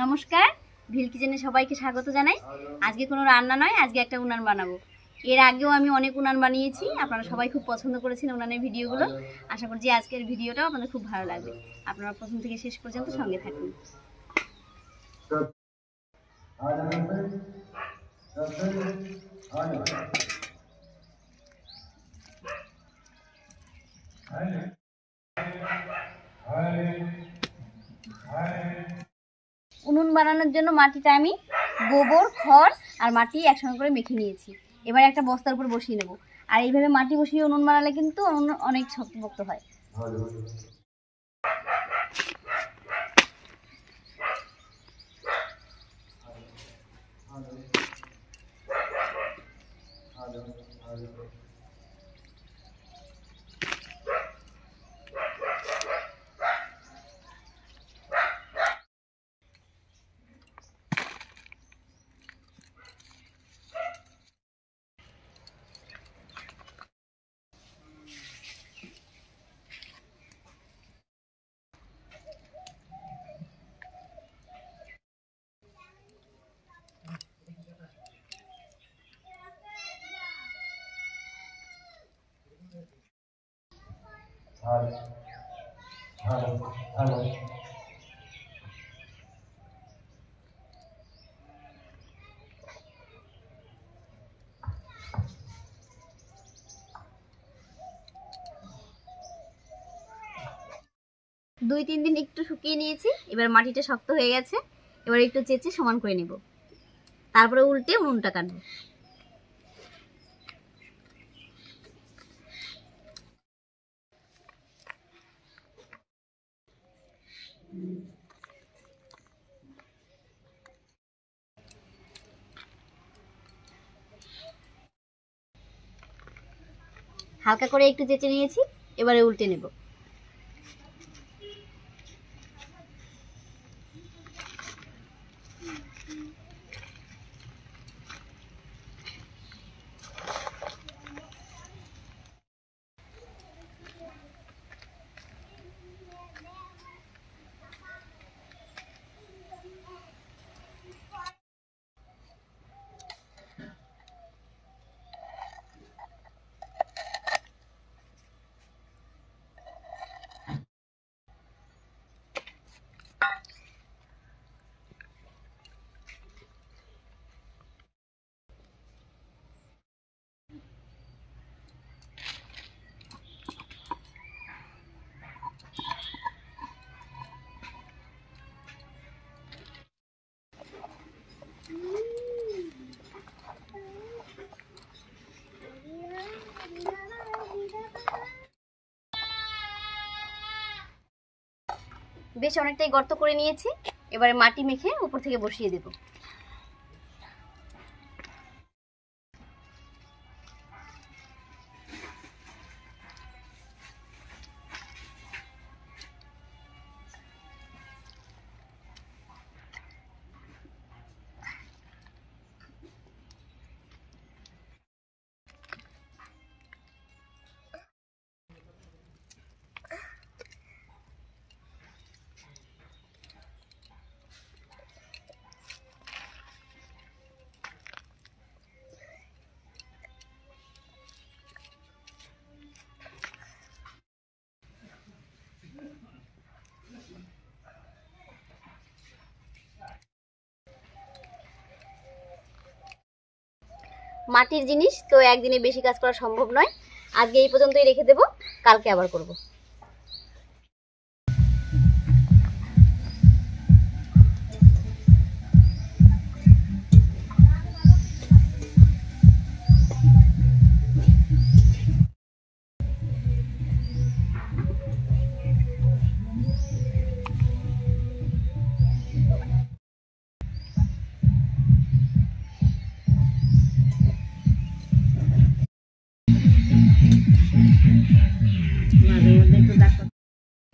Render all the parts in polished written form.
নমস্কার, ভিল কিচেনে সবাইকে স্বাগত জানাই। আজকে কোনো রান্না নয়, আজকে একটা উনান বানাবো। এর আগেও আমি অনেক উনান বানিয়েছি, আপনারা সবাই খুব পছন্দ করেছেন উনানের ভিডিওগুলো। আশা করছি আজকের ভিডিওটাও আপনাদের খুব ভালো লাগবে। আপনারা প্রথম থেকে শেষ পর্যন্ত সঙ্গে থাকুন। উনুন বানানোর জন্য মাটিটা আমি গোবর, খড় আর মাটি একসঙ্গে করে মেখে নিয়েছি। এবার একটা বস্তার উপর বসিয়ে নেব। আর এইভাবে মাটি বসিয়ে উনুন বানালে কিন্তু উনুন অনেক শক্তপোক্ত হয়। দুই তিন দিন একটু শুকিয়ে নিয়েছি। এবার মাটিটা শক্ত হয়ে গেছে, এবার একটু চেঁচে সমান করে নেব। তারপরে উল্টে উনুনটা কাটবো। হালকা করে একটু চেঁচে নিয়েছি, এবারে উল্টে নেব। বেশ অনেকটাই গর্ত করে নিয়েছি, এবারে মাটি মেখে উপর থেকে বসিয়ে দেব। মাটির জিনিস তো একদিনে বেশি কাজ করা সম্ভব নয়। আজকে এই পর্যন্তই রেখে দেব, কালকে আবার করব।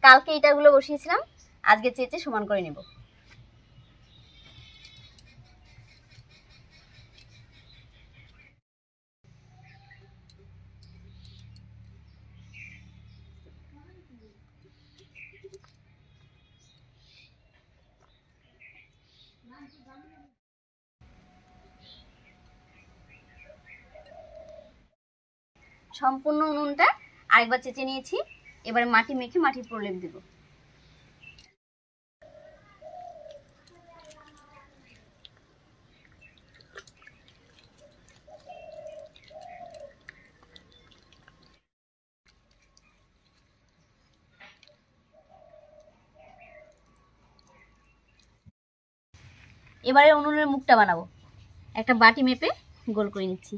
কালকে ইটাগুলো বসিয়েছিলাম, আজকে চেঁচে সমান করে নেব। সম্পূর্ণ উনুনটা আরেকবার চেঁচে নিয়েছি। এবারে মাটি মেখে মাটির প্রলেপ দেব। এবারে উনুনের মুখটা বানাবো। একটা বাটি মেপে গোল করে নিচ্ছি।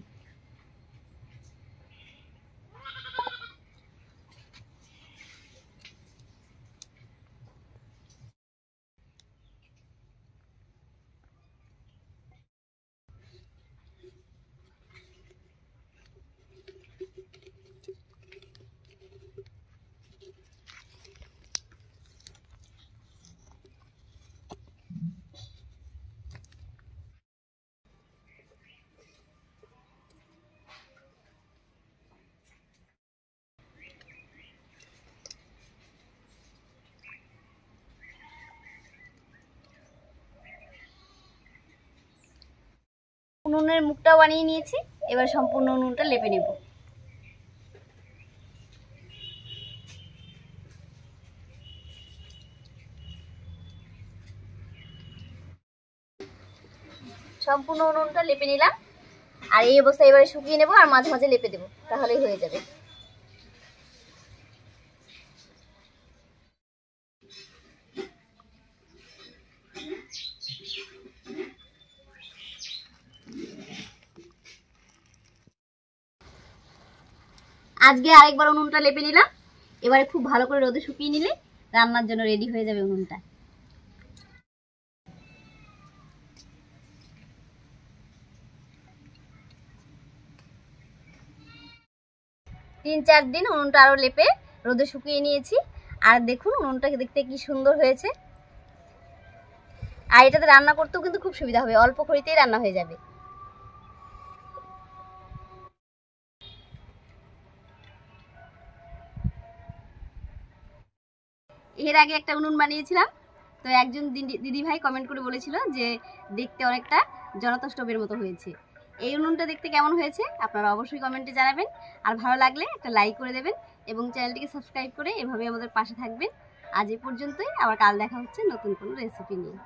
উনুনের মুখটাও বানিয়ে নিয়েছি। এবার সম্পূর্ণ উনুনটা লেপে নেব। সম্পূর্ণ উনুনটা লেপে নিলাম। আর এই অবস্থায় এবারে শুকিয়ে নেব আর মাঝে মাঝে লেপে দেবো, তাহলেই হয়ে যাবে। আজকে আরেকবার উনুনটা লেপে নিলাম। এবারে খুব ভালো করে রোদে শুকিয়ে নিলে রান্নার জন্য রেডি হয়ে যাবে উনুনটা। তিন চার দিন উনুনটা আরো লেপে রোদে শুকিয়ে নিয়েছি। আর দেখুন উনুনটা দেখতে কি সুন্দর হয়েছে। আর এটাতে রান্না করতেও কিন্তু খুব সুবিধা হবে, অল্প খড়িতেই রান্না হয়ে যাবে। এর আগে একটা উনুন বানিয়েছিলাম, তো একজন দিদি ভাই কমেন্ট করে বলেছিল যে দেখতে অনেকটা জনতা স্টোভের মতো হয়েছে। এই উনুনটা দেখতে কেমন হয়েছে আপনারা অবশ্যই কমেন্টে জানাবেন। আর ভালো লাগলে একটা লাইক করে দেবেন এবং চ্যানেলটিকে সাবস্ক্রাইব করে এভাবে আমাদের পাশে থাকবেন। আজ এই পর্যন্তই, আবার কাল দেখা হচ্ছে নতুন কোনো রেসিপি নিয়ে।